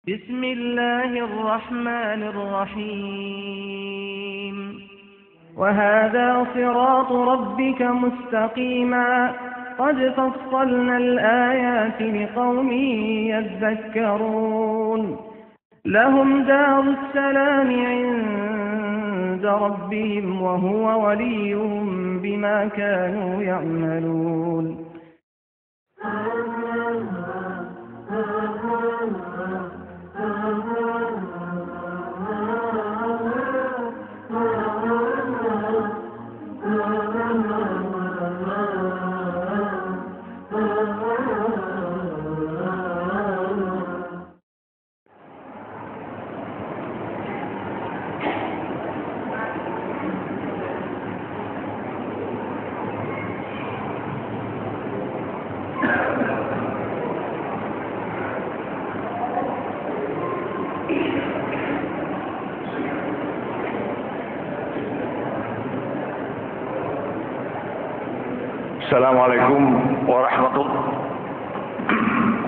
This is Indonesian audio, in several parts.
بسم الله الرحمن الرحيم وهذا صراط ربك مستقيما قد فصلنا الآيات لقوم يذكرون لهم دار السلام عند ربهم وهو وليهم بما كانوا يعملون.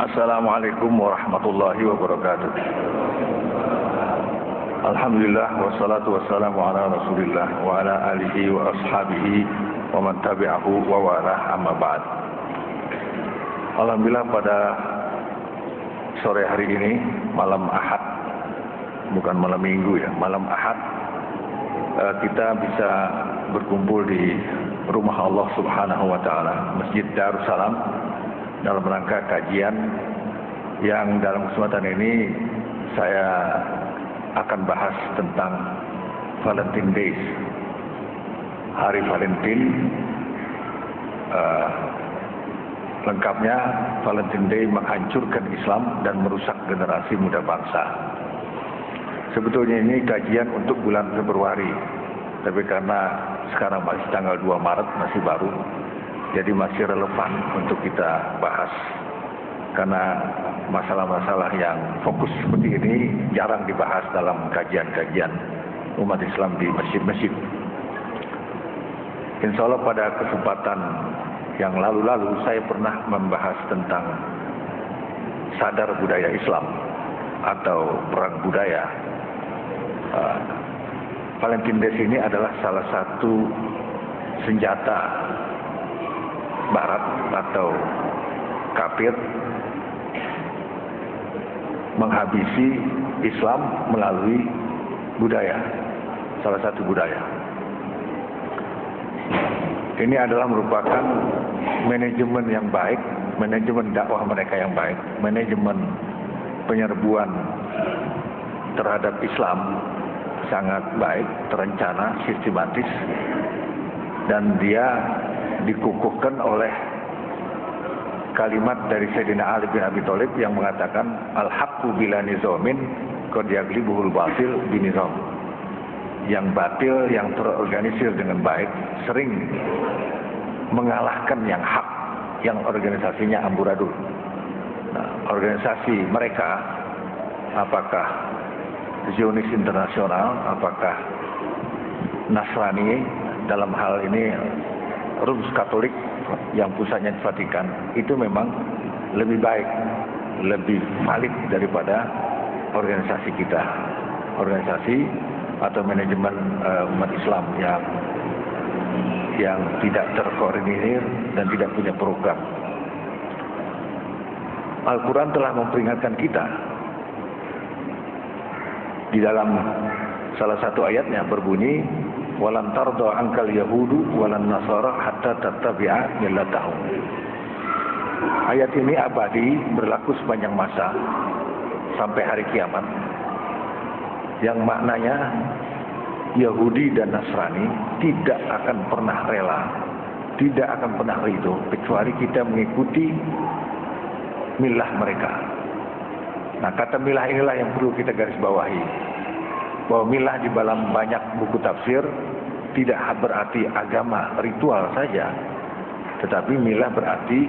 Assalamualaikum warahmatullahi wabarakatuh. Alhamdulillah wassalatu wassalamu ala Rasulillah wa ala alihi wa ashabihi wa man tabi'ahu wa walah amma ba'd. Alhamdulillah pada sore hari ini, malam Ahad, bukan malam Minggu ya, malam Ahad, kita bisa berkumpul di rumah Allah Subhanahu wa taala, Masjid Darussalam, dalam rangka kajian yang dalam kesempatan ini saya akan bahas tentang Valentine Days, Hari Valentine. Lengkapnya, Valentine Day menghancurkan Islam dan merusak generasi muda bangsa. Sebetulnya ini kajian untuk bulan Februari, tapi karena sekarang masih tanggal 2 Maret, masih baru, jadi masih relevan untuk kita bahas. Karena masalah-masalah yang fokus seperti ini jarang dibahas dalam kajian-kajian umat Islam di masjid-masjid. Insya Allah pada kesempatan yang lalu-lalu saya pernah membahas tentang sadar budaya Islam atau perang budaya. Valentine Day ini adalah salah satu senjata Barat atau kafir menghabisi Islam melalui budaya, salah satu budaya. Ini adalah merupakan manajemen yang baik, manajemen dakwah mereka yang baik, manajemen penyerbuan terhadap Islam sangat baik, terencana, sistematis, dan dia dikukuhkan oleh kalimat dari Sayyidina Ali bin Abi Thalib yang mengatakan al-haqqu bila nizamin qad yaglibuhul batil binizam. Yang batil yang terorganisir dengan baik sering mengalahkan yang hak, yang organisasinya amburadul. Nah, organisasi mereka, apakah Zionis Internasional, apakah Nasrani, dalam hal ini Rums Katolik yang pusatnya di Vatikan, itu memang lebih baik, lebih valid daripada organisasi kita, organisasi atau manajemen umat Islam yang tidak terkoordinir dan tidak punya program. Al-Quran telah memperingatkan kita di dalam salah satu ayatnya berbunyi, walan tarda ankal yahudu walan nasara hatta tattabi'a millatahum. Ayat ini abadi, berlaku sepanjang masa sampai hari kiamat, yang maknanya Yahudi dan Nasrani tidak akan pernah rela, tidak akan pernah ridho kecuali kita mengikuti milah mereka. Nah, kata milah inilah yang perlu kita garis bawahi, bahwa milah di dalam banyak buku tafsir tidak berarti agama ritual saja, tetapi milah berarti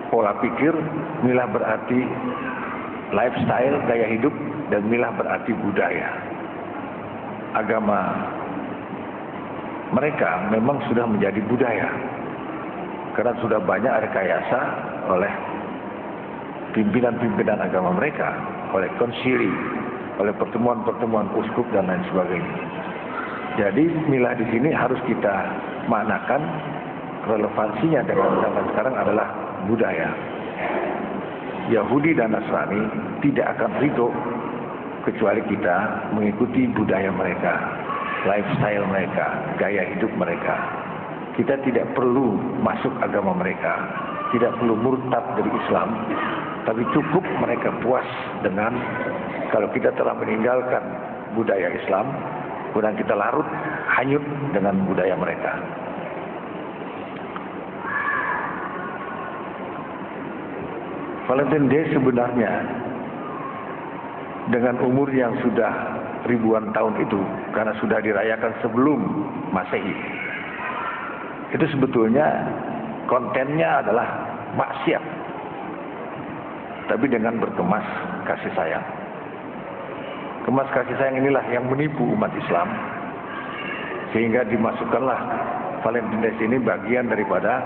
pola pikir, milah berarti lifestyle, gaya hidup, dan milah berarti budaya. Agama mereka memang sudah menjadi budaya karena sudah banyak rekayasa oleh pimpinan-pimpinan agama mereka, oleh konsili, oleh pertemuan-pertemuan uskup dan lain sebagainya. Jadi milah di sini harus kita maknakan relevansinya dengan zaman sekarang adalah budaya. Yahudi dan Nasrani tidak akan ridho kecuali kita mengikuti budaya mereka, lifestyle mereka, gaya hidup mereka. Kita tidak perlu masuk agama mereka, tidak perlu murtad dari Islam, tapi cukup mereka puas dengan kalau kita telah meninggalkan budaya Islam, kemudian kita larut hanyut dengan budaya mereka. Valentine Day sebenarnya dengan umur yang sudah ribuan tahun itu, karena sudah dirayakan sebelum Masehi, itu sebetulnya kontennya adalah maksiat, tapi dengan berkemas kasih sayang. Kemas kasih sayang inilah yang menipu umat Islam, sehingga dimasukkanlah Valentine Day ini bagian daripada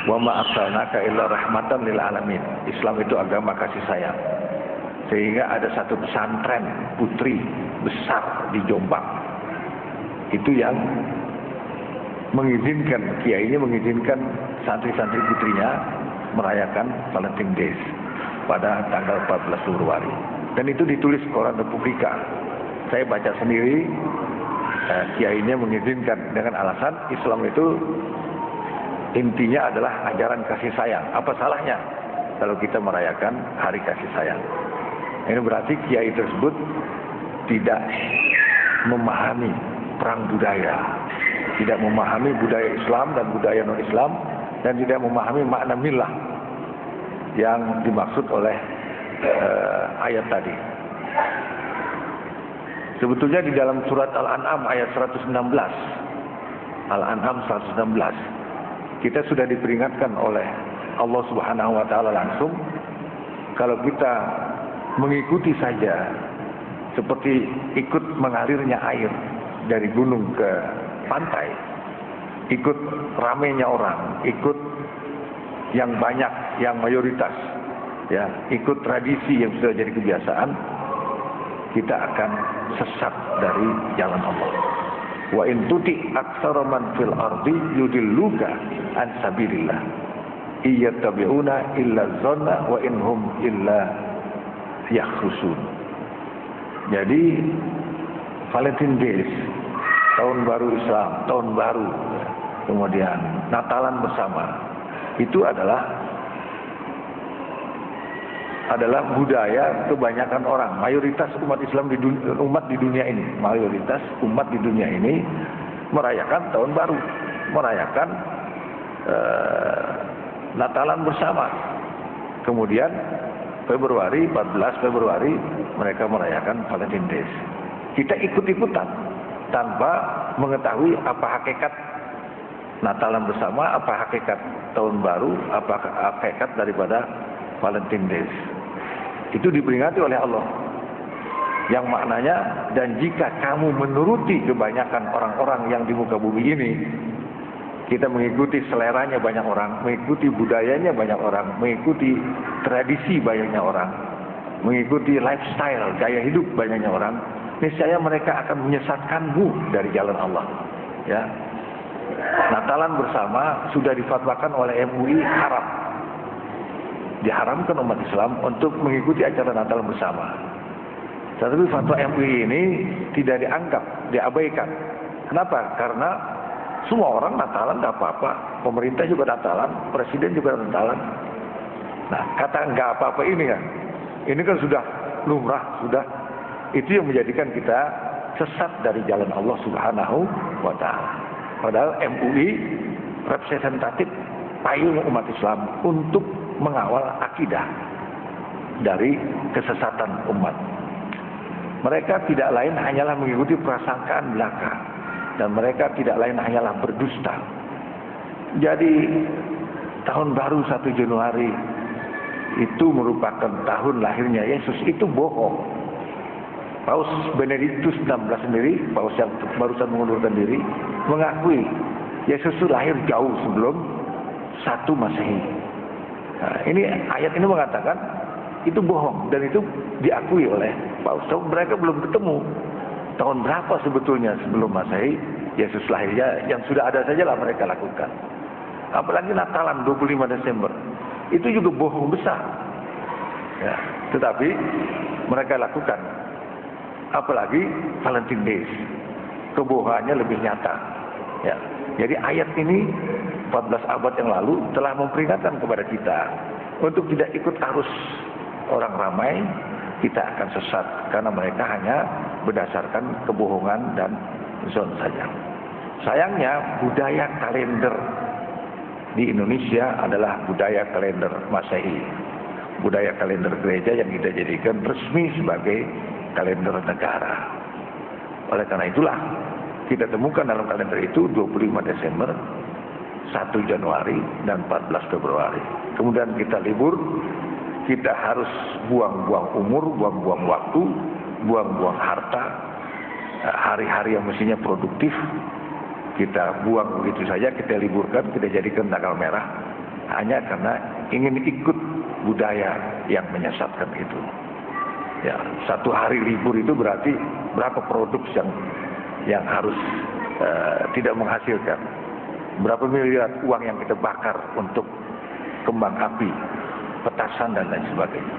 wa ma arsalnaka illa rahmatan lil alamin. Islam itu agama kasih sayang. Sehingga ada satu pesantren putri besar di Jombang. Itu yang mengizinkan, kiainya mengizinkan santri-santri putrinya merayakan Valentine Day pada tanggal 14 Februari. Dan itu ditulis koran Republika. Saya baca sendiri, kiainya mengizinkan dengan alasan Islam itu intinya adalah ajaran kasih sayang. Apa salahnya kalau kita merayakan hari kasih sayang? Ini berarti kiai tersebut tidak memahami perang budaya, tidak memahami budaya Islam dan budaya non-Islam, dan tidak memahami makna milah yang dimaksud oleh ayat tadi. Sebetulnya di dalam surat Al-An'am ayat 116, Al-An'am 116, kita sudah diperingatkan oleh Allah Subhanahu wa taala langsung, kalau kita mengikuti saja seperti ikut mengalirnya air dari gunung ke pantai, ikut ramainya orang, ikut yang banyak, yang mayoritas, ya, ikut tradisi yang sudah jadi kebiasaan, kita akan sesat dari jalan Allah. Wa in tuti aktsara man fil ardi yudilluka an sabilillah iyattabi'una illa dhanna wa inhum illa yakhrusun. Jadi Valentine Days, tahun baru Islam, tahun baru, kemudian Natalan bersama, itu adalah budaya kebanyakan orang, mayoritas umat Islam umat di dunia ini, mayoritas umat di dunia ini merayakan tahun baru, merayakan Natalan bersama. Kemudian Februari, 14 Februari mereka merayakan Valentine Days. Kita ikut-ikutan tanpa mengetahui apa hakikat Natalan bersama, apa hakikat tahun baru, apa hakikat daripada Valentine Days. Itu diperingati oleh Allah, yang maknanya, dan jika kamu menuruti kebanyakan orang-orang yang di muka bumi ini, kita mengikuti seleranya banyak orang, mengikuti budayanya banyak orang, mengikuti tradisi banyaknya orang, mengikuti lifestyle, gaya hidup banyaknya orang, niscaya mereka akan menyesatkanmu dari jalan Allah. Ya, Natalan bersama sudah difatwakan oleh MUI haram. Diharamkan umat Islam untuk mengikuti acara Natal bersama. Tetapi fatwa MUI ini tidak dianggap, diabaikan. Kenapa? Karena semua orang Natalan nggak apa-apa, pemerintah juga Natalan, presiden juga Natalan. Nah, kata nggak apa-apa ini kan sudah lumrah, sudah itu yang menjadikan kita sesat dari jalan Allah Subhanahu wa taala. Padahal MUI representatif payung umat Islam untuk mengawal akidah dari kesesatan umat. Mereka tidak lain hanyalah mengikuti prasangkaan belaka, dan mereka tidak lain hanyalah berdusta. Jadi tahun baru 1 Januari itu merupakan tahun lahirnya Yesus, itu bohong. Paus Benediktus XVI sendiri, paus yang barusan mengundurkan diri, mengakui Yesus itu lahir jauh sebelum 1 Masehi. Nah, ini ayat ini mengatakan itu bohong dan itu diakui oleh Paus. Mereka belum ketemu tahun berapa sebetulnya sebelum Masehi Yesus lahirnya, yang sudah ada sajalah mereka lakukan. Apalagi Natalan 25 Desember itu juga bohong besar ya, tetapi mereka lakukan. Apalagi Valentine Days, kebohongannya lebih nyata ya. Jadi ayat ini 14 abad yang lalu telah memperingatkan kepada kita untuk tidak ikut arus orang ramai. Kita akan sesat karena mereka hanya berdasarkan kebohongan dan zon saja. Sayangnya budaya kalender di Indonesia adalah budaya kalender Masehi, budaya kalender gereja yang kita jadikan resmi sebagai kalender negara. Oleh karena itulah kita temukan dalam kalender itu 25 Desember, 1 Januari dan 14 Februari. Kemudian kita libur, kita harus buang-buang umur, buang-buang waktu, buang-buang harta, hari-hari yang mestinya produktif kita buang begitu saja, kita liburkan, kita jadikan tanggal merah hanya karena ingin ikut budaya yang menyesatkan itu. Ya, 1 hari libur itu berarti berapa produk yang harus tidak menghasilkan, berapa miliar uang yang kita bakar untuk kembang api, petasan dan lain sebagainya.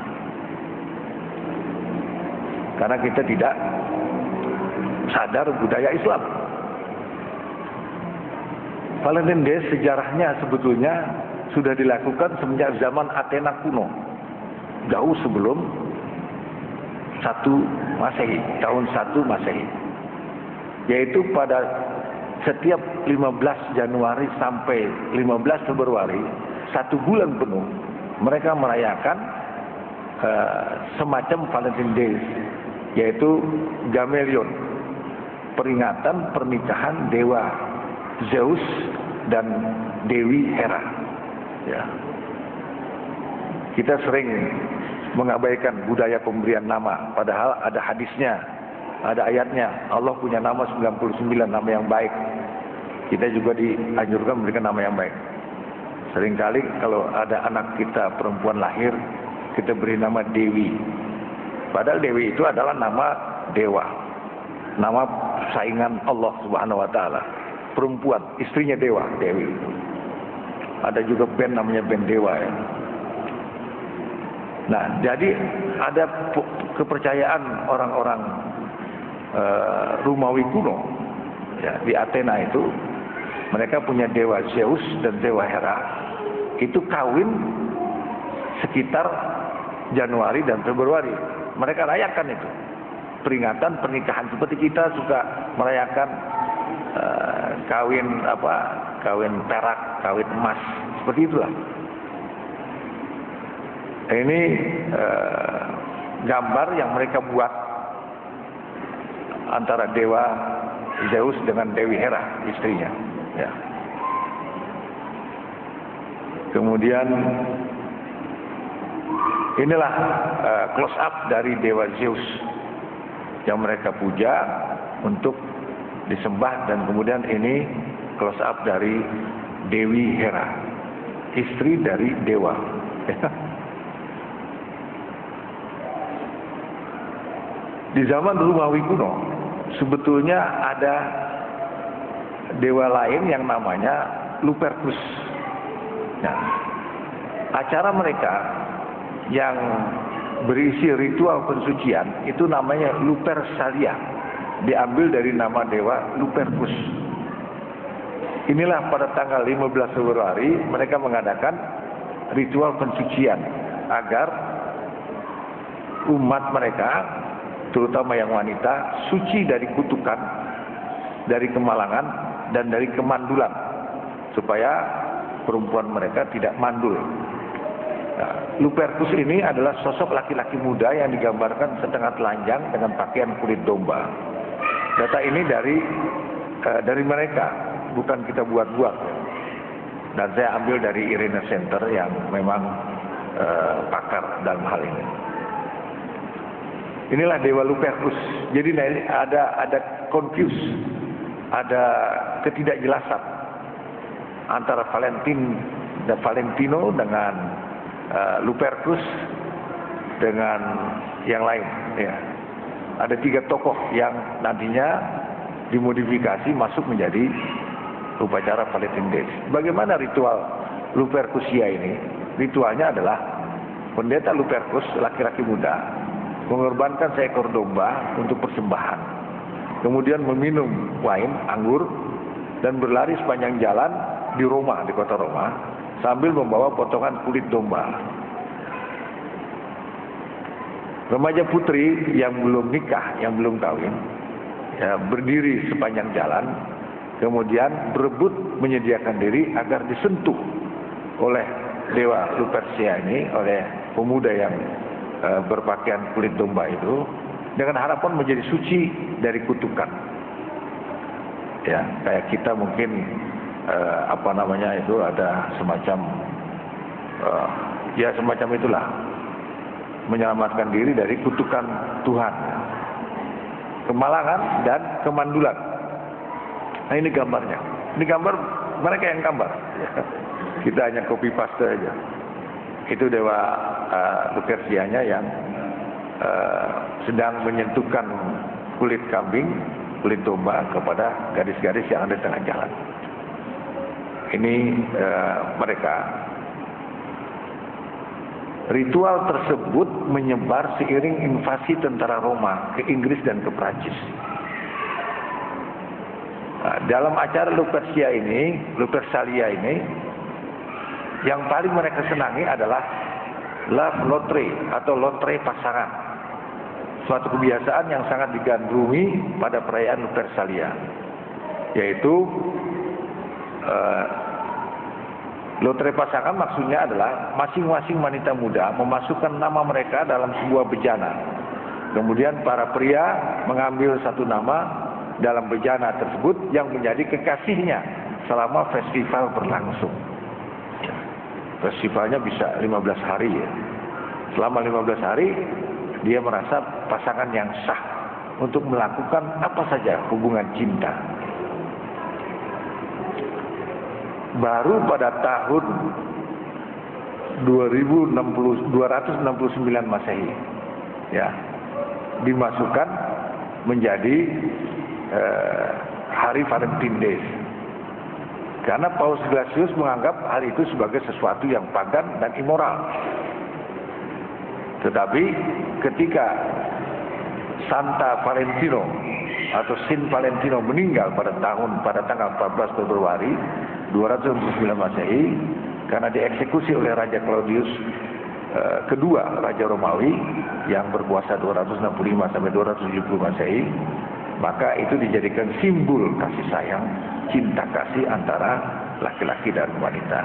Karena kita tidak sadar budaya Islam. Valentine Day sejarahnya sebetulnya sudah dilakukan semenjak zaman Athena kuno, jauh sebelum 1 Masehi, tahun 1 Masehi. Yaitu pada setiap 15 Januari sampai 15 Februari, 1 bulan penuh, mereka merayakan semacam Valentine Days, yaitu Gamelion, peringatan pernikahan dewa Zeus dan Dewi Hera. Ya. Kita sering mengabaikan budaya pemberian nama, padahal ada hadisnya, ada ayatnya. Allah punya nama 99 nama yang baik. Kita juga dianjurkan memberikan nama yang baik. Seringkali kalau ada anak kita perempuan lahir, kita beri nama Dewi. Padahal Dewi itu adalah nama dewa, nama saingan Allah Subhanahu wa taala. Perempuan, istrinya dewa, Dewi. Ada juga band namanya band dewa ya. Nah, jadi ada kepercayaan orang-orang Romawi kuno ya, di Athena itu mereka punya dewa Zeus dan dewa Hera. Itu kawin sekitar Januari dan Februari. Mereka rayakan itu, peringatan pernikahan, seperti kita suka merayakan kawin perak, kawin emas, seperti itulah. Ini gambar yang mereka buat antara dewa Zeus dengan Dewi Hera, istrinya. Ya. Kemudian inilah close up dari dewa Zeus yang mereka puja untuk disembah, dan kemudian ini close up dari Dewi Hera, istri dari dewa. Di zaman Romawi kuno sebetulnya ada dewa lain yang namanya Lupercus. Nah, acara mereka yang berisi ritual pensucian itu namanya Lupercalia, diambil dari nama dewa Lupercus. Inilah pada tanggal 15 Februari mereka mengadakan ritual pensucian agar umat mereka, terutama yang wanita, suci dari kutukan, dari kemalangan, dan dari kemandulan, supaya perempuan mereka tidak mandul. Nah, Lupercus ini adalah sosok laki-laki muda yang digambarkan setengah telanjang dengan pakaian kulit domba. Data ini dari mereka, bukan kita buat-buat. Dan saya ambil dari Irene Center yang memang pakar dalam hal ini. Inilah dewa Lupercus. Jadi ada confuse, ada ketidakjelasan antara Valentino dengan Lupercus. dengan yang lain. Ya. Ada 3 tokoh yang nantinya dimodifikasi masuk menjadi upacara Valentine Days. Bagaimana ritual Lupercusia ini? Ritualnya adalah pendeta Lupercus, laki-laki muda, mengorbankan seekor domba untuk persembahan. Kemudian meminum wine, anggur, dan berlari sepanjang jalan di Roma, di kota Roma, sambil membawa potongan kulit domba. Remaja putri yang belum nikah, yang belum kawin, ya, berdiri sepanjang jalan, kemudian berebut menyediakan diri agar disentuh oleh dewa Lupercia ini, oleh pemuda yang berpakaian kulit domba itu, dengan harapan menjadi suci dari kutukan. Ya, kayak kita mungkin itu ada semacam ya semacam itulah, menyelamatkan diri dari kutukan Tuhan, kemalangan dan kemandulan. Nah, ini gambarnya. Ini gambar mereka yang gambar. Kita hanya copy paste aja. Itu dewa Lupercianya yang sedang menyentuhkan kulit kambing, kulit domba kepada gadis-gadis yang ada di tengah jalan. Ini mereka. Ritual tersebut menyebar seiring invasi tentara Roma ke Inggris dan ke Prancis. Nah, dalam acara Lupercalia ini, yang paling mereka senangi adalah love lotre atau lotre pasangan. Suatu kebiasaan yang sangat digandrungi pada perayaan Lupercalia, yaitu lotre pasangan maksudnya adalah masing-masing wanita muda memasukkan nama mereka dalam sebuah bejana. Kemudian para pria mengambil satu nama dalam bejana tersebut yang menjadi kekasihnya selama festival berlangsung. Festivalnya bisa 15 hari ya. Selama 15 hari dia merasa pasangan yang sah untuk melakukan apa saja hubungan cinta. Baru pada tahun 269 Masehi ya, dimasukkan menjadi hari Valentine Days. Karena Paus Gelasius menganggap hari itu sebagai sesuatu yang pagan dan immoral. Tetapi ketika Santa Valentino atau Saint Valentino meninggal pada tanggal 14 Februari 269 Masehi, karena dieksekusi oleh Raja Claudius kedua, Raja Romawi yang berkuasa 265 sampai 270 Masehi, maka itu dijadikan simbol kasih sayang, cinta kasih antara laki-laki dan wanita.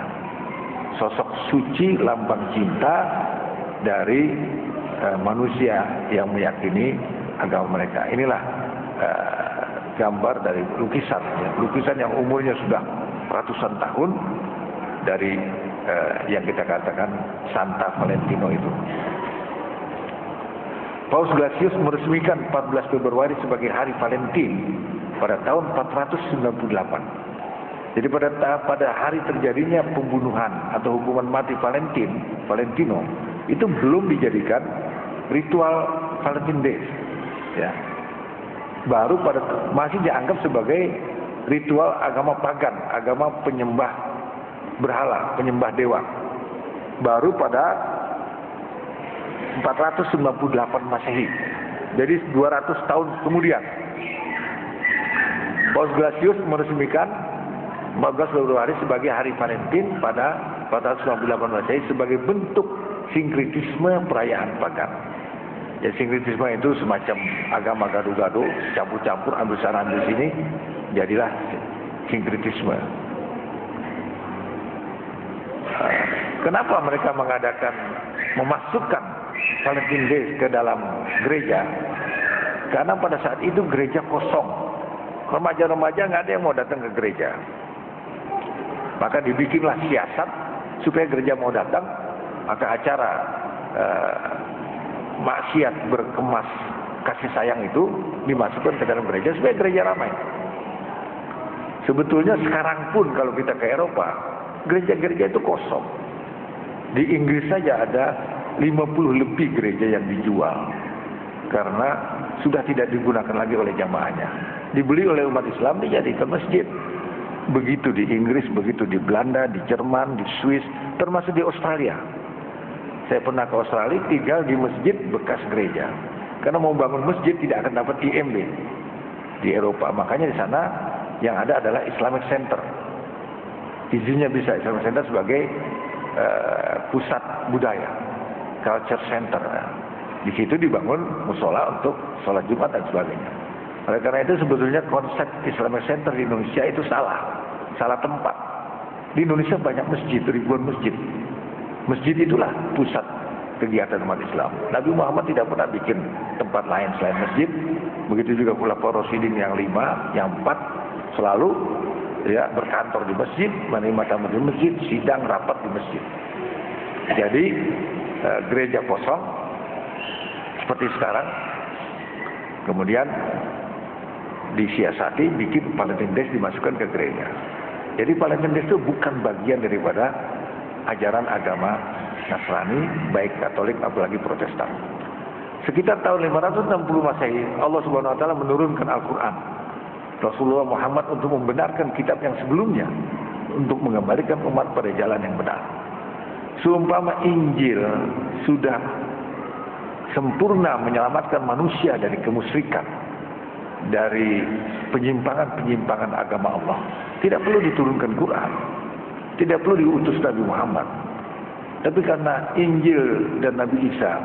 Sosok suci, lambang cinta dari manusia yang meyakini agama mereka. Inilah gambar dari lukisan, ya. Lukisan yang umurnya sudah ratusan tahun dari yang kita katakan Santa Valentino itu. Paus Gelasius meresmikan 14 Februari sebagai hari Valentine pada tahun 498. Jadi pada hari terjadinya pembunuhan atau hukuman mati Valentino itu belum dijadikan ritual Valentine Days, ya. Baru masih dianggap sebagai ritual agama pagan, agama penyembah berhala, penyembah dewa. Baru pada 498 Masehi. Jadi 200 tahun kemudian Paus Gelasius meresmikan 14 Februari sebagai hari Valentine pada 498 Masehi sebagai bentuk sinkretisme perayaan pagan. Ya, sinkretisme itu semacam agama gado-gado, campur-campur, ambil sana ambil sini, jadilah sinkretisme. Kenapa mereka memasukkan Valentine Days ke dalam gereja? Karena pada saat itu gereja kosong, remaja-remaja nggak ada yang mau datang ke gereja. Maka dibikinlah siasat supaya gereja mau datang, maka acara maksiat berkemas kasih sayang itu dimasukkan ke dalam gereja supaya gereja ramai. Sebetulnya sekarang pun kalau kita ke Eropa, gereja-gereja itu kosong. Di Inggris saja ada 50 lebih gereja yang dijual karena sudah tidak digunakan lagi oleh jamaahnya. Dibeli oleh umat Islam, dijadikan masjid. Begitu di Inggris, begitu di Belanda, di Jerman, di Swiss, termasuk di Australia. Saya pernah ke Australia, tinggal di masjid bekas gereja. Karena mau bangun masjid tidak akan dapat IMB di Eropa. Makanya di sana yang ada adalah Islamic Center. Izinnya bisa Islamic Center sebagai pusat budaya, culture center. Di situ dibangun musola untuk sholat Jumat dan sebagainya. Oleh karena itu sebetulnya konsep Islamic Center di Indonesia itu salah tempat. Di Indonesia banyak masjid, ribuan masjid. Masjid itulah pusat kegiatan umat Islam. Nabi Muhammad tidak pernah bikin tempat lain selain masjid. Begitu juga Khulafaur Rasyidin yang 5, yang 4 selalu ya berkantor di masjid, menerima tamu di masjid, sidang rapat di masjid. Jadi gereja kosong seperti sekarang, kemudian disiasati bikin Valentine Days dimasukkan ke gereja. Jadi Valentine Days itu bukan bagian daripada ajaran agama Nasrani, baik Katolik apalagi Protestan. Sekitar tahun 560 Masehi, Allah Subhanahu wa taala menurunkan Al-Qur'an. Rasulullah Muhammad untuk membenarkan kitab yang sebelumnya, untuk mengembalikan umat pada jalan yang benar. Seumpama Injil sudah sempurna menyelamatkan manusia dari kemusyrikan, dari penyimpangan-penyimpangan agama Allah, tidak perlu diturunkan Quran, tidak perlu diutus Nabi Muhammad. Tapi karena Injil dan Nabi Isa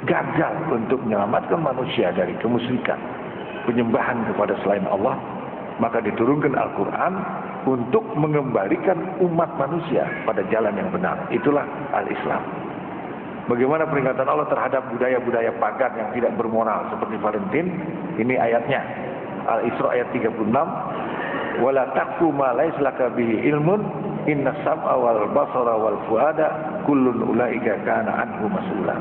gagal untuk menyelamatkan manusia dari kemusyrikan, penyembahan kepada selain Allah, maka diturunkan Al-Quran untuk mengembalikan umat manusia pada jalan yang benar. Itulah Al-Islam. Bagaimana peringatan Allah terhadap budaya-budaya pagan yang tidak bermoral seperti Valentine? Ini ayatnya, Al-Isra ayat 36. Wala taqfu ma laysa laka bihi ilmun inna sam'a wal basara wal fuada kullun ulaika kana anhu mas'ula.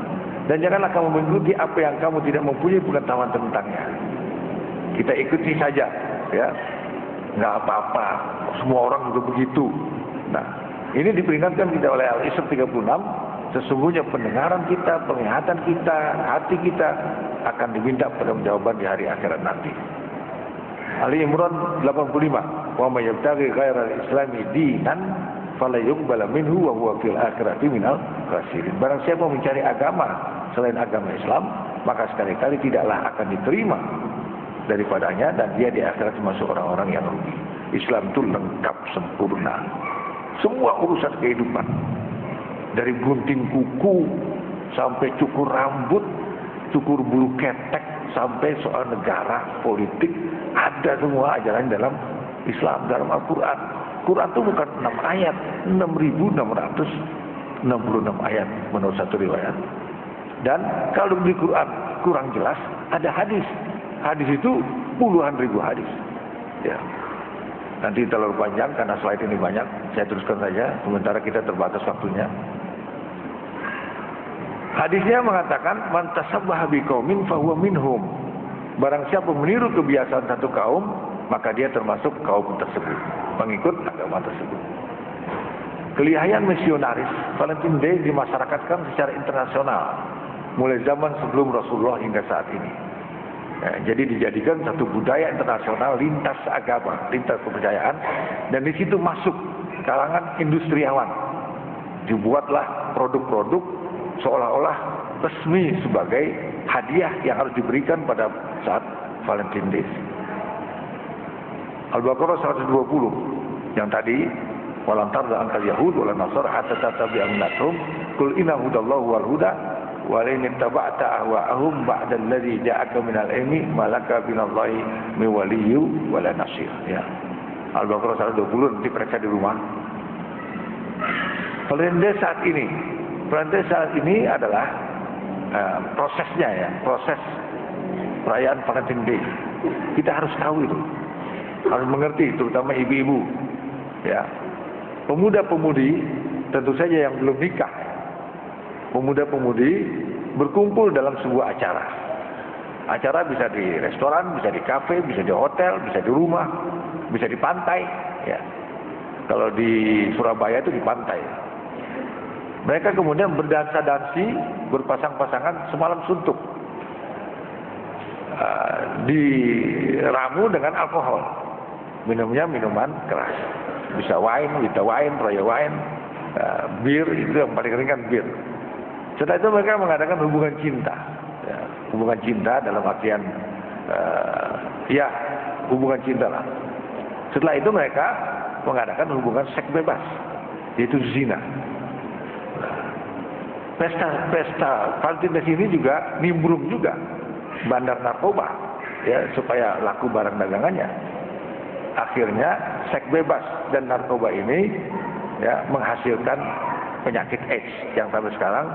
Dan janganlah kamu mengikuti apa yang kamu tidak mempunyai pengetahuan tentangnya. Kita ikuti saja, ya, nggak apa-apa. Semua orang juga begitu. Nah, ini diperingatkan kita oleh Al-Isra 36. Sesungguhnya pendengaran kita, penglihatan kita, hati kita akan diminta pertanggungjawaban di hari akhirat nanti. Ali Imran 85. Wa may yabtaghi ghairal islami dinan fala yuqbal minhu wa huwa fil akhirati minal khasirin. Barang siapa mencari agama selain agama Islam, maka sekali-kali tidaklah akan diterima daripadanya dan dia di akhirat termasuk orang-orang yang rugi. Islam itu lengkap sempurna. Semua urusan kehidupan, dari gunting kuku sampai cukur rambut, cukur bulu ketek, sampai soal negara, politik, ada semua ajaran dalam Islam, dalam Al-Quran. Quran itu bukan 6 ayat, 6.666 ayat menurut satu riwayat. Dan kalau di Quran kurang jelas, ada hadis. Hadis itu puluhan ribu hadis. Ya. Nanti terlalu panjang karena slide ini banyak, saya teruskan saja sementara kita terbatas waktunya. Hadisnya mengatakan man tasabbaha biqaumin fahuwa minhum. Barang siapa meniru kebiasaan satu kaum, maka dia termasuk kaum tersebut, pengikut agama tersebut. Kelihayan misionaris Valentine Day dimasyarakatkan secara internasional mulai zaman sebelum Rasulullah hingga saat ini. Jadi dijadikan satu budaya internasional lintas agama, lintas kepercayaan, dan di situ masuk kalangan industriawan. Dibuatlah produk-produk seolah-olah resmi sebagai hadiah yang harus diberikan pada saat Valentine Day. Al-Baqarah 120 yang tadi, walan tarda angkal yahud walan nasara hatta tattabi'a millathum qul inna hudallahu wal huda wa la in ittaba'ta ahwa'ahum ba'da alladhi ja'aka minal ilmi malaka binallahi min waliyyin wala nasir. Ya. Al-Baqarah 120 nanti periksa di rumah. Valentine saat ini adalah prosesnya, ya, proses perayaan Valentine Day. Kita harus tahu itu, harus mengerti, terutama ibu-ibu, ya. Pemuda-pemudi tentu saja yang belum nikah, pemuda-pemudi berkumpul dalam sebuah acara. Acara bisa di restoran, bisa di kafe, bisa di hotel, bisa di rumah, bisa di pantai, ya. Kalau di Surabaya itu di pantai. Mereka kemudian berdansa-dansi, berpasang-pasangan semalam suntuk. Diramu dengan alkohol. Minumnya minuman keras. Bisa wine, royal wine, bir, itu yang paling ringan bir. Setelah itu mereka mengadakan hubungan cinta. Ya, hubungan cinta dalam artian, ya hubungan cinta lah. Setelah itu mereka mengadakan hubungan seks bebas, yaitu zina. Pesta Valentine ini juga nimbrung juga bandar narkoba, ya, supaya laku barang dagangannya. Akhirnya seks bebas dan narkoba ini, ya, menghasilkan penyakit AIDS yang sampai sekarang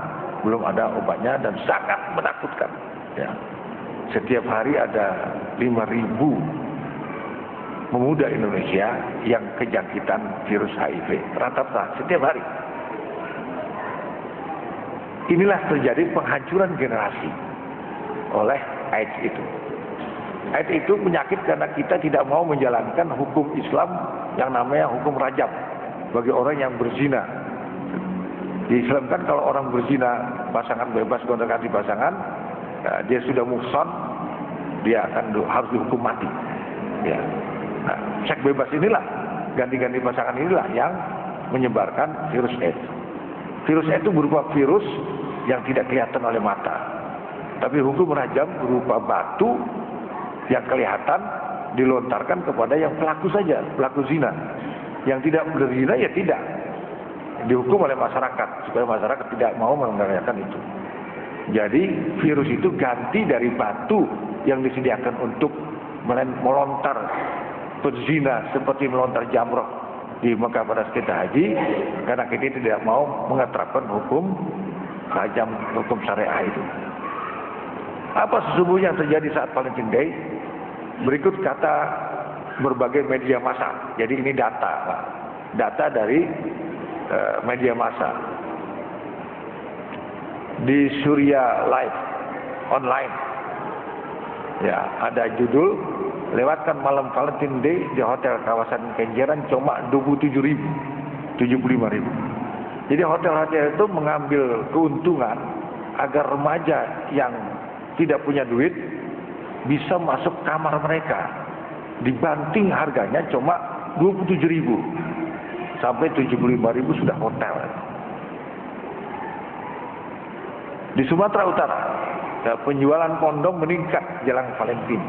belum ada obatnya dan sangat menakutkan. Ya. Setiap hari ada 5.000 pemuda Indonesia yang kejangkitan virus HIV, rata-rata setiap hari. Inilah terjadi penghancuran generasi oleh AIDS itu. AIDS itu penyakit karena kita tidak mau menjalankan hukum Islam yang namanya hukum rajam bagi orang yang berzina. Di Islam kan kalau orang berzina, pasangan bebas gonta-ganti pasangan, dia sudah muhsan, dia harus dihukum mati. Ya. Nah, seks bebas inilah, ganti-ganti pasangan inilah yang menyebarkan virus AIDS. Virus itu berupa virus yang tidak kelihatan oleh mata. Tapi hukum rajam berupa batu yang kelihatan dilontarkan kepada yang pelaku saja, pelaku zina. Yang tidak berzina ya tidak. Dihukum oleh masyarakat, supaya masyarakat tidak mau mengerjakan itu. Jadi virus itu ganti dari batu yang disediakan untuk melontar pezina seperti melontar jamroh di Mekah pada sekitar haji, karena kita tidak mau mengeterapkan hukum rajam, hukum syariah itu. Apa sesungguhnya yang terjadi saat Valentine Day? Berikut kata berbagai media massa. Jadi ini data, Pak. Data dari media massa. Di Surya Live online, ya, ada judul lewatkan malam Valentine Day di hotel kawasan Kenjeran cuma 27.000, 75.000. Jadi hotel-hotel itu mengambil keuntungan agar remaja yang tidak punya duit bisa masuk kamar mereka. Dibanting harganya cuma 27.000 sampai 75.000 sudah hotel. Di Sumatera Utara, ya, penjualan kondom meningkat jelang Valentine.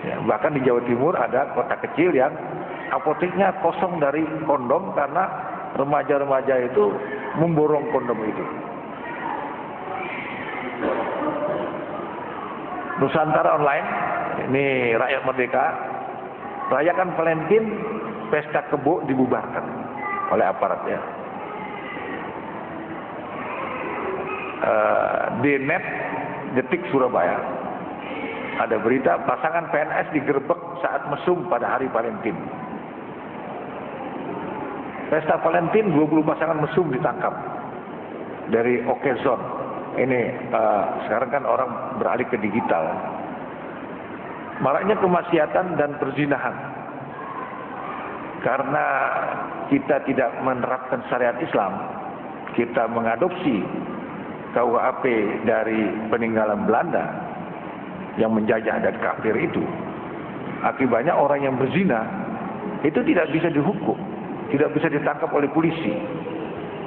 Ya, bahkan di Jawa Timur ada kota kecil yang apoteknya kosong dari kondom karena remaja-remaja itu memborong kondom itu. Nusantara Online, ini rakyat merdeka, rayakan Valentine, pesta kebo dibubarkan oleh aparatnya. DNet, Detik Surabaya, ada berita pasangan PNS digerebek saat mesum pada hari Valentine. Pesta Valentine, 20 pasangan mesum ditangkap dari Okezone. Ini sekarang kan orang beralih ke digital. Maraknya kemaksiatan dan perzinahan karena kita tidak menerapkan syariat Islam. Kita mengadopsi KUHP dari peninggalan Belanda yang menjajah dan kafir itu. Akibatnya orang yang berzina itu tidak bisa dihukum, tidak bisa ditangkap oleh polisi.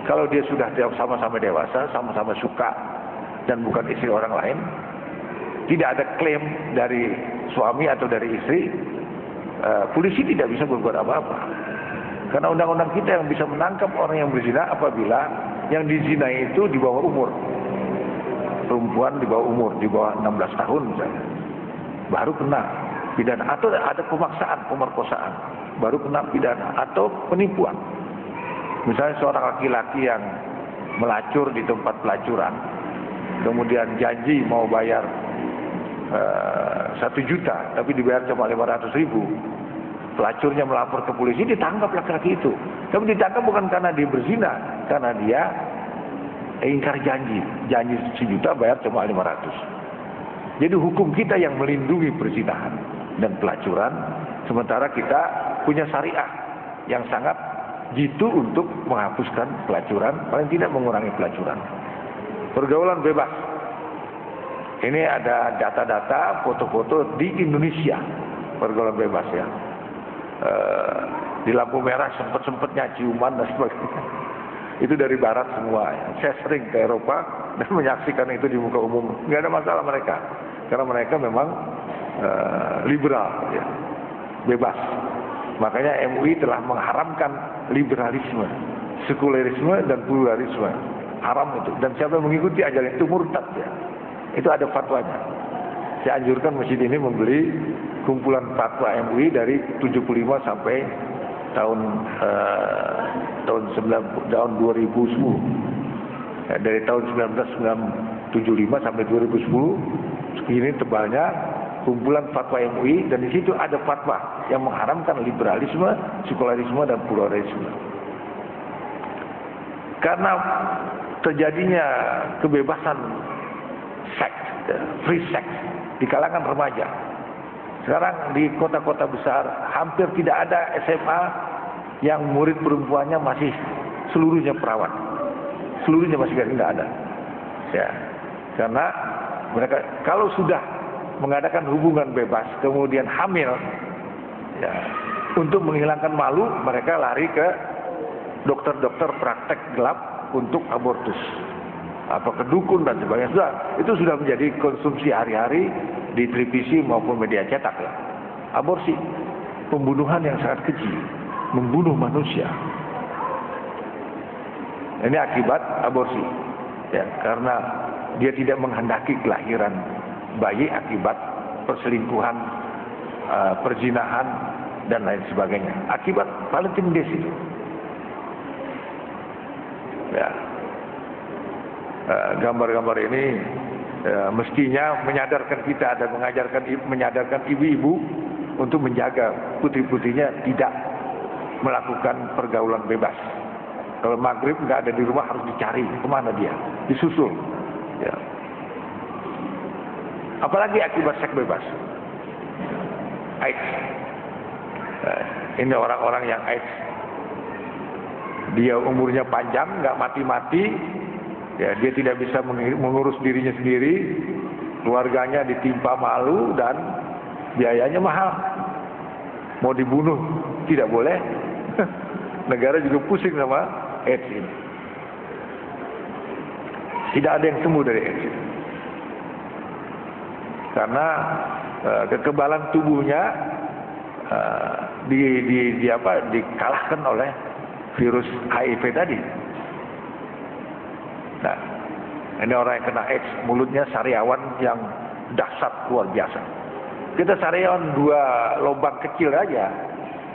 Kalau dia sudah sama-sama dewasa, sama-sama suka dan bukan istri orang lain, tidak ada klaim dari suami atau dari istri, polisi tidak bisa berbuat apa-apa. Karena undang-undang kita yang bisa menangkap orang yang berzina apabila yang dizinai itu di bawah umur. Perempuan di bawah umur, di bawah 16 tahun misalnya, baru kena pidana. Atau ada pemaksaan, pemerkosaan, baru kena pidana. Atau penipuan. Misalnya seorang laki-laki yang melacur di tempat pelacuran, kemudian janji mau bayar 1 juta, tapi dibayar cuma 500.000. Pelacurnya melapor ke polisi, ditangkap laki-laki itu. Tapi ditangkap bukan karena dia berzina, karena dia ingkar janji 1 juta bayar cuma 500. Jadi hukum kita yang melindungi perzinahan dan pelacuran, sementara kita punya syariah yang sangat jitu untuk menghapuskan pelacuran, paling tidak mengurangi pelacuran. Pergaulan bebas. Ini ada data-data, foto-foto di Indonesia, pergaulan bebas ya. Di lampu merah sempet-sempetnya ciuman dan sebagainya. Itu dari barat semua ya. Saya sering ke Eropa dan menyaksikan itu di muka umum. Nggak ada masalah mereka, karena mereka memang liberal ya, bebas. Makanya MUI telah mengharamkan liberalisme, sekulerisme dan pluralisme. Haram itu. Dan siapa yang mengikuti ajaran itu murtad ya. Itu ada fatwanya. Saya anjurkan masjid ini membeli kumpulan fatwa MUI dari 75 sampai tahun 2010. Ya, dari tahun 1975 sampai 2010 ini tebalnya kumpulan fatwa MUI, dan di situ ada fatwa yang mengharamkan liberalisme, sekularisme dan pluralisme. Karena terjadinya kebebasan seks, free sex di kalangan remaja. Sekarang di kota-kota besar hampir tidak ada SMA yang murid perempuannya masih seluruhnya perawan. Seluruhnya masih tidak ada. Ya. Karena mereka kalau sudah mengadakan hubungan bebas kemudian hamil, ya, untuk menghilangkan malu mereka lari ke dokter-dokter praktek gelap untuk abortus. Apa ke dukun dan sebagainya. Itu sudah menjadi konsumsi hari-hari di televisi maupun media cetak ya. Aborsi, pembunuhan yang sangat keji, membunuh manusia. Ini akibat aborsi ya, karena dia tidak menghendaki kelahiran bayi akibat perselingkuhan, perzinahan dan lain sebagainya. Akibat Valentine Days itu. Ya. Gambar-gambar ini mestinya menyadarkan kita dan menyadarkan ibu-ibu untuk menjaga putri-putrinya tidak melakukan pergaulan bebas. Kalau maghrib nggak ada di rumah harus dicari kemana dia, disusul. Ya. Apalagi akibat seks bebas, AIDS. Ini orang-orang yang AIDS, dia umurnya panjang, nggak mati-mati. Ya, dia tidak bisa mengurus dirinya sendiri, keluarganya ditimpa malu dan biayanya mahal. Mau dibunuh tidak boleh, negara juga pusing sama AIDS ini. Tidak ada yang sembuh dari AIDS ini. Karena kekebalan tubuhnya dikalahkan oleh virus HIV tadi. Nah, ini orang yang kena AIDS, mulutnya sariawan yang dahsyat luar biasa. Kita sariawan 2 lubang kecil aja,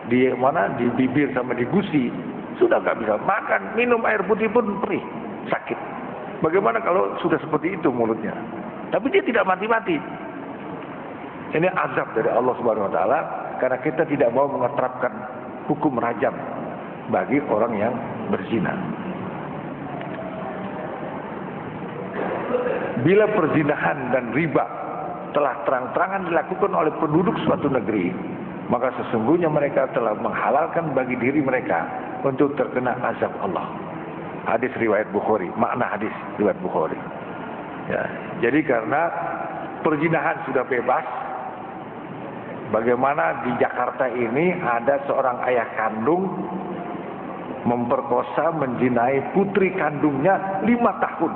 di mana, di bibir sama di gusi, sudah nggak bisa makan, minum air putih pun perih, sakit. Bagaimana kalau sudah seperti itu mulutnya? Tapi dia tidak mati-mati. Ini azab dari Allah Subhanahu Wa Taala karena kita tidak mau menerapkan hukum rajam bagi orang yang berzina. Bila perzinahan dan riba telah terang-terangan dilakukan oleh penduduk suatu negeri, maka sesungguhnya mereka telah menghalalkan bagi diri mereka untuk terkena azab Allah. Hadis riwayat Bukhari, makna hadis riwayat Bukhari. Ya, jadi karena perzinahan sudah bebas, bagaimana di Jakarta ini ada seorang ayah kandung memperkosa, menzinai putri kandungnya 5 tahun.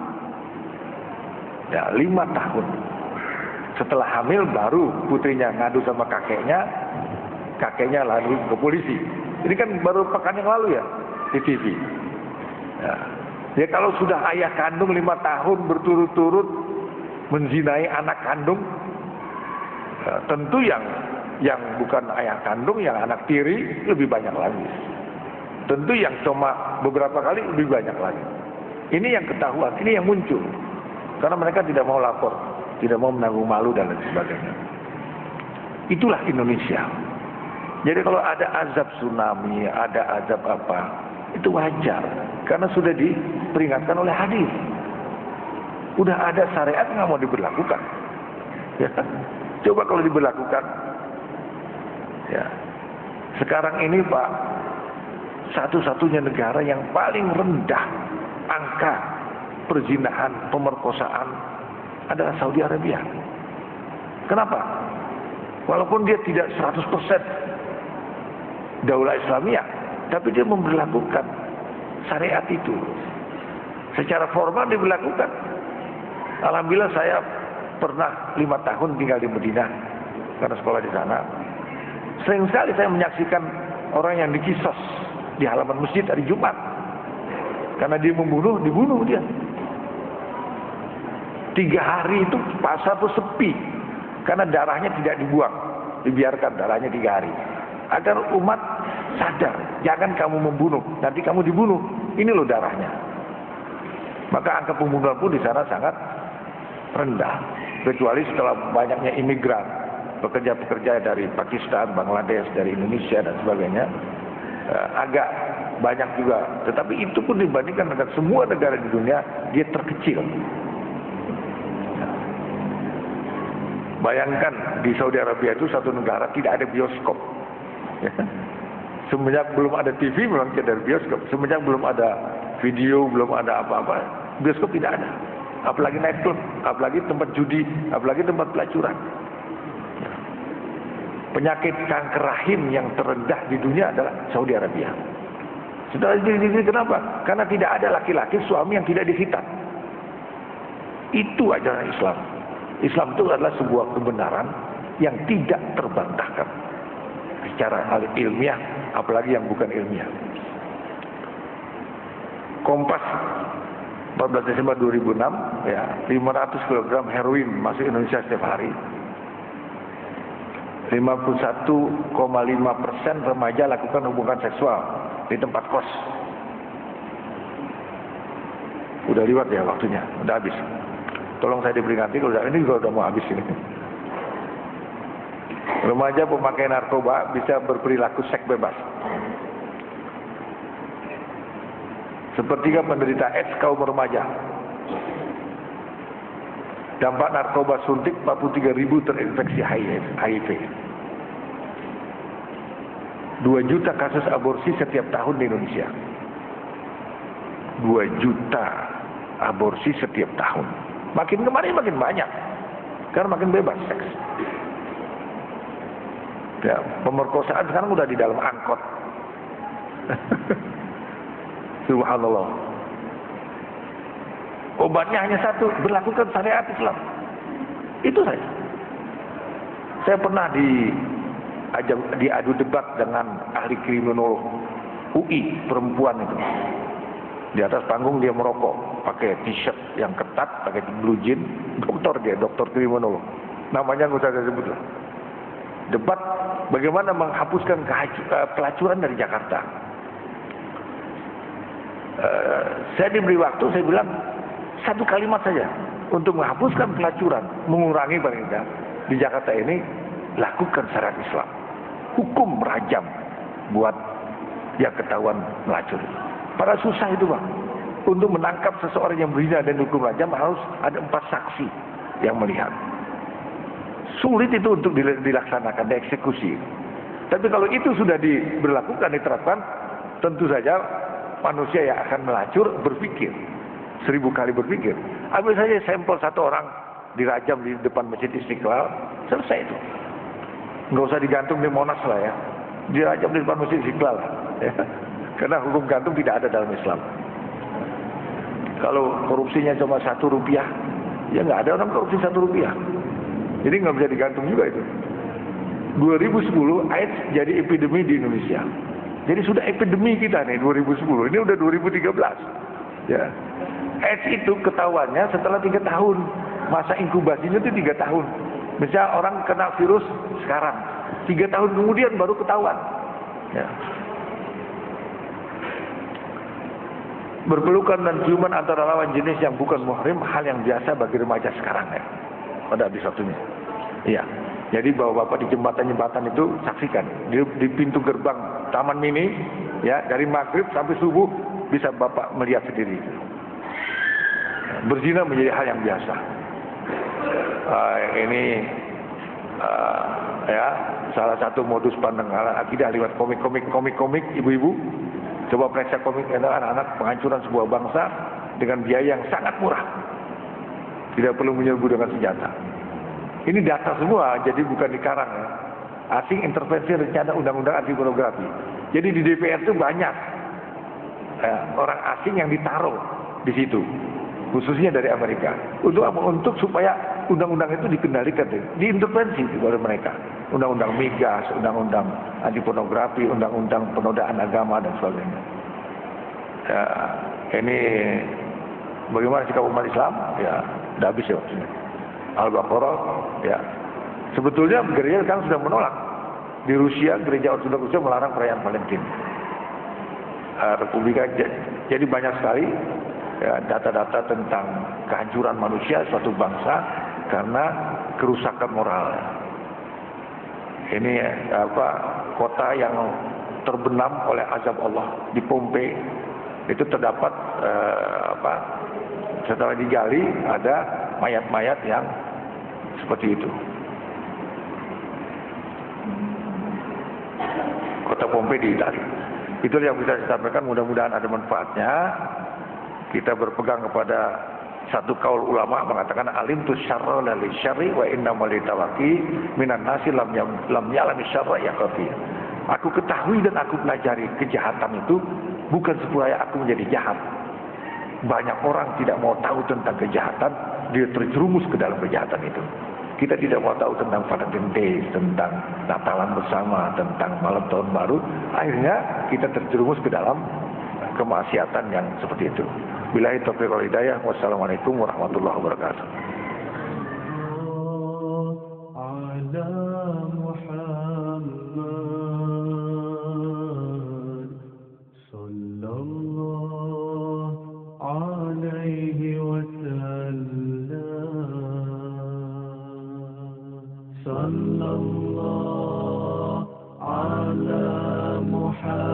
Ya, 5 tahun. Setelah hamil baru putrinya ngadu sama kakeknya lalu ke polisi. Ini kan baru pekan yang lalu ya di TV. Ya, kalau sudah ayah kandung 5 tahun berturut-turut menzinai anak kandung, ya, tentu yang bukan ayah kandung, yang anak tiri lebih banyak lagi. Tentu yang cuma beberapa kali lebih banyak lagi. Ini yang ketahuan, ini yang muncul. Karena mereka tidak mau lapor, tidak mau menanggung malu dan lain sebagainya. Itulah Indonesia. Jadi kalau ada azab tsunami, ada azab apa, itu wajar. Karena sudah diperingatkan oleh hadis. Udah ada syariat nggak mau diberlakukan. Ya. Coba kalau diberlakukan. Ya. Sekarang ini Pak, satu-satunya negara yang paling rendah angka perzinahan, pemerkosaan adalah Saudi Arabia. Kenapa? Walaupun dia tidak 100% daulah Islamiyah, tapi dia memberlakukan syariat itu. Secara formal diberlakukan. Alhamdulillah saya pernah 5 tahun tinggal di Madinah karena sekolah di sana. Sering sekali saya menyaksikan orang yang dikisos di halaman masjid hari Jumat. Karena dia membunuh, dibunuh dia. 3 hari itu pasar tuh sepi. Karena darahnya tidak dibuang. Dibiarkan darahnya 3 hari. Agar umat sadar, jangan kamu membunuh, nanti kamu dibunuh. Ini loh darahnya. Maka angka pembunuhan pun di sana sangat rendah. Kecuali setelah banyaknya imigran, pekerja-pekerja dari Pakistan, Bangladesh, dari Indonesia dan sebagainya, agak banyak juga. Tetapi itu pun dibandingkan dengan semua negara di dunia, dia terkecil. Bayangkan di Saudi Arabia itu satu negara tidak ada bioskop. Semenjak belum ada TV memang tidak ada bioskop. Semenjak belum ada video, belum ada apa-apa, bioskop tidak ada. Apalagi nightclub, apalagi tempat judi, apalagi tempat pelacuran. Penyakit kanker rahim yang terendah di dunia adalah Saudi Arabia. Setelah ini kenapa? Karena tidak ada laki-laki suami yang tidak dikhitan. Itu ajaran Islam. Islam itu adalah sebuah kebenaran yang tidak terbantahkan secara ilmiah, apalagi yang bukan ilmiah. Kompas 14 Desember 2006, ya, 500 kg heroin masuk Indonesia setiap hari. 51,5% remaja lakukan hubungan seksual di tempat kos. Udah lewat ya waktunya, udah habis. Tolong saya diperingati kalau ini juga udah mau habis ini. Remaja pemakai narkoba bisa berperilaku seks bebas. Sepertiga penderita AIDS kaum remaja. Dampak narkoba suntik 43.000 terinfeksi HIV. 2 juta kasus aborsi setiap tahun di Indonesia. 2 juta aborsi setiap tahun. Makin kemarin makin banyak. Karena makin bebas seks. Ya, pemerkosaan sekarang udah di dalam angkot. Subhanallah. Obatnya hanya satu, berlakukan syariat Islam. Itu saja. Saya pernah diadu debat dengan ahli kriminolog UI perempuan itu. Di atas panggung dia merokok, pakai t-shirt yang ketat, pakai blue jean, dokter kriminolog. Namanya nggak usah saya sebut lah. Debat bagaimana menghapuskan pelacuran dari Jakarta. Saya diberi waktu, saya bilang satu kalimat saja untuk menghapuskan pelacuran, mengurangi paling tidak di Jakarta ini, lakukan syariat Islam, hukum rajam buat yang ketahuan melacur. Pada susah itu Bang. Untuk menangkap seseorang yang berzina dan hukum rajam harus ada 4 saksi yang melihat. Sulit itu untuk dilaksanakan, dieksekusi. Tapi kalau itu sudah diberlakukan, diterapkan, tentu saja manusia yang akan melacur berpikir 1000 kali berpikir. Ambil saja sampel satu orang dirajam di depan Masjid Istiqlal, selesai itu. Nggak usah digantung di Monas lah ya, dirajam di depan Masjid Istiqlal ya. Karena hukum gantung tidak ada dalam Islam. Kalau korupsinya cuma Rp1, ya nggak ada orang korupsi Rp1. Jadi nggak bisa digantung juga itu. 2010 AIDS jadi epidemi di Indonesia. Jadi sudah epidemi kita nih 2010. Ini udah 2013. Ya. AIDS itu ketahuannya setelah 3 tahun. Masa inkubasinya itu 3 tahun. Misalnya orang kena virus sekarang, 3 tahun kemudian baru ketahuan. Ya. Berpelukan dan ciuman antara lawan jenis yang bukan muhrim hal yang biasa bagi remaja sekarang ya. Pada habis waktunya. Iya. Jadi bapak-bapak di jembatan-jembatan itu saksikan di pintu gerbang Taman Mini ya, dari maghrib sampai subuh bisa bapak melihat sendiri. Berzina menjadi hal yang biasa. Ini ya salah satu modus pandang akidah lewat komik-komik ibu-ibu. Coba periksa komik anak-anak penghancuran sebuah bangsa dengan biaya yang sangat murah. Tidak perlu menyerbu dengan senjata. Ini data semua, jadi bukan dikarang ya. Asing intervensi rencana undang-undang anti pornografi. Jadi di DPR itu banyak orang asing yang ditaruh di situ, khususnya dari Amerika. Untuk apa? Untuk supaya undang-undang itu dikendalikan, diintervensi oleh mereka. Undang-undang migas, undang-undang anti pornografi, undang-undang penodaan agama dan sebagainya. Ya, ini bagaimana sikap umat Islam? Ya, tidak habis ya. Al-Baqarah, ya. Sebetulnya gereja kan sudah menolak. Di Rusia, gereja Ortodoks Rusia melarang perayaan Valentine. Republika, jadi banyak sekali data-data tentang kehancuran manusia suatu bangsa karena kerusakan moral. Ini kota yang terbenam oleh azab Allah di Pompei itu terdapat setelah digali ada mayat-mayat yang seperti itu. Kota Pompei di Italia. Itulah yang bisa saya sampaikan, mudah-mudahan ada manfaatnya. Kita berpegang kepada satu kaul ulama mengatakan alim tu syarra lil syarri wa innamal litawaqi minan nasi lam ya'lami syarra yaqfi. Aku ketahui dan aku pelajari kejahatan itu bukan supaya aku menjadi jahat. Banyak orang tidak mau tahu tentang kejahatan, dia terjerumus ke dalam kejahatan itu. Kita tidak mau tahu tentang Valentine Day, tentang Natalan bersama, tentang malam tahun baru. Akhirnya kita terjerumus ke dalam kemaksiatan yang seperti itu. Billahi taufiq wal hidayah. Wassalamualaikum warahmatullahi wabarakatuh. صلى الله على محمد